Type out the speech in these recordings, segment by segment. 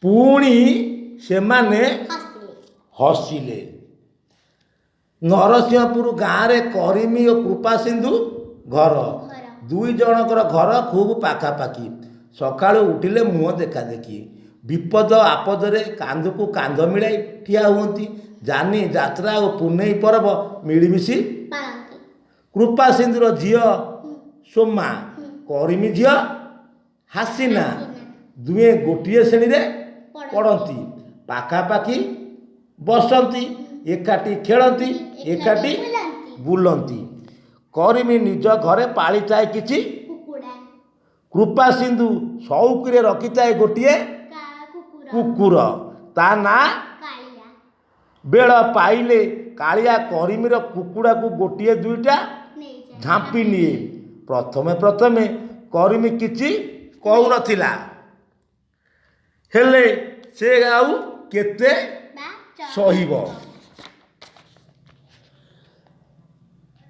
पुणी सेमाने हसिले। नरसिंहपुर गाँव में करीमी और कृपा सिंधु घर दुई जनकर घर खूब पाखापाखि। सकाळु उठिले मुह देखा देखी, विपद आपदरे कांध को कांध मिलाई ठिया हुअंती। जानी यात्रा और पुनेई पर्व मिलमिशि कृपा सिंधुर झील सोमा करीमी झील हासिना दुए गोटे श्रेणी पढ़ती, पाखापाखि बसती, एकाठी खेलती, एकाठी बुलती। करीमी निज घरे पाली थाए किछि कृपा सिंधु शौकरे रखी थाए गोटे कुकुर, ता ना बेल पाइले कालिया करीमीर कुकुड़ा को गोटे दुईटा झांपी निए। प्रथमे प्रथमे करीमी किछि कहू नथिला, हेले से आउ केते सहिब।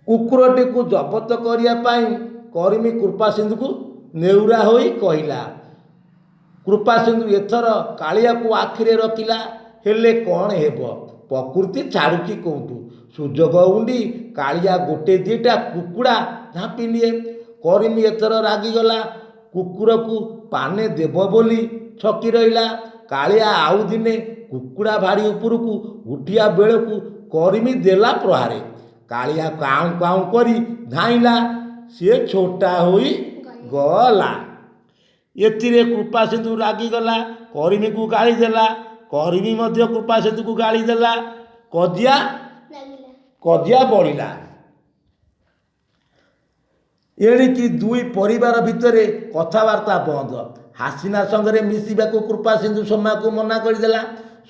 कुकुरटी को जबत करिया पाई करीमी कृपा सिंधु को नेउरा होई कहिला, कृपा सिंधु एथर कालिया को आखिरे रखिला, हेले कौन हेब, प्रकृति छाड़ुची कोउटू। सुजोग उंडी कालिया गोटे दीटा कुकुड़ा झांपी निए। करीमी एथर रागिगला, कुकुर को पाने देव बोली छकी रहिला। कालिया आउ दिने कुकुड़ा भाड़ी उपरू को उठिया बेल को करीमी देला प्रहारे। कालिया काऊ काऊ करी धाइला, से छोटा होई गला। एथिरे कृपा सिंधु रागिगला, करीमी को गाली देला। करीमी मध्य कृपा सिंधु को गाली देला। कजिया कजिया बढ़िला। एणिकी दुई परिवार भितरे कथबार्ता बंद। हासिना संगे मिसिबा को कृपा सिंधु सोमा को मना करदेला।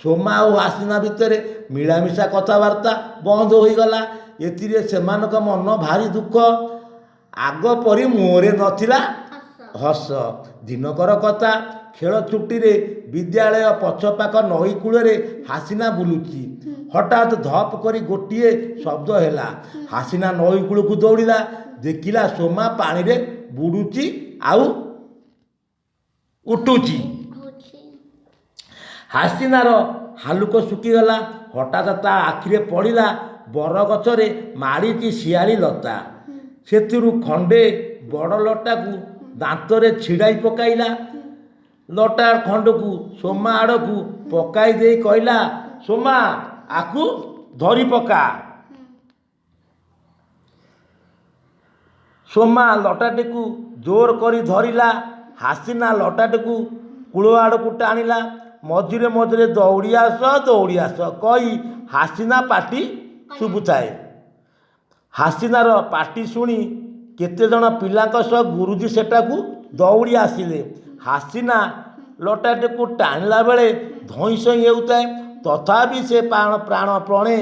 सोमा और हासिना भितरे मिलामिशा कथबार्ता बंद हो गला। एथिरे सेमानक मन भारी दुख, आग परी मुहरे नथिला हस। दिनकर कथा, खेल छुट्टी रे विद्यालय पछपाख नई कूଳରେ हासिना बुलुची। हठात धप करी गोटे शब्द हैला। हासिना नई कूल को दौड़िला, देखिला सोमा पानी रे बुड़ुची आउ उठुची। हासिनार हालुक सुखीगला। हठात ता आखिरे पड़िला बरगछरे माड़ीची शियाली लता। सेथिरु खंडे बड़ लटा को दांतरे छिड़ाई पकाइला। लटा खंड को सोमा आड़ को पकाई दे कहला, सोमा आकु धरी पका। सोमा लटाटी को जोर करी धरिला। हासिना लटाटी को कूल आड़ को टाणिला। मझिरे मझिरे दौड़ी आस कही हासिना पाटी शुभुए। हासिनार पाटी शुणी केते जन पिलांक सह गुरुजी सेटाकू दौड़ी आसिले। हासिना लटाटी को टाणिला बेले धई सई हेउताए, तथापि से प्राण प्रणे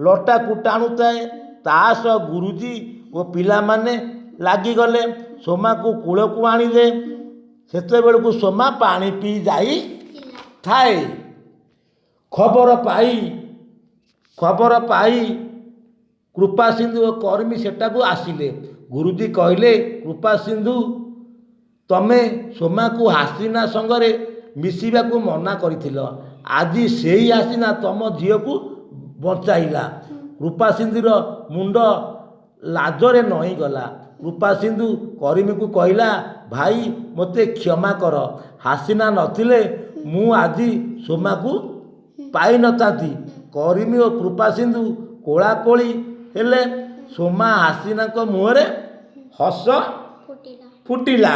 लटा को टाणुताए। ता सह गुरुजी और पिला माने लागिगले। सोमा को कूल को आनिले। सेते बेलकू सोमा पानी पी जाई थाए। खबर पाई कृपा सिंधु और करीमी सेटाकू आसिले। गुरुजी कहले, कृपा सिंधु तमे सोमा को हासिना संगरे मिसिबा को मना करिथिल, आज सेही हासिना तम झील को बचाइला। कृपा सिंधुर मुंड लाजरे नई गला। कृपा सिंधु करीमी को कहला, भाई मते क्षमा कर, हासिना नथिले मु आज सोमा को पाई नथाती। करीमी और कृपा सिंधु कोला कोली हेले। सोमा हासिना को मुहरे हस फुटिला।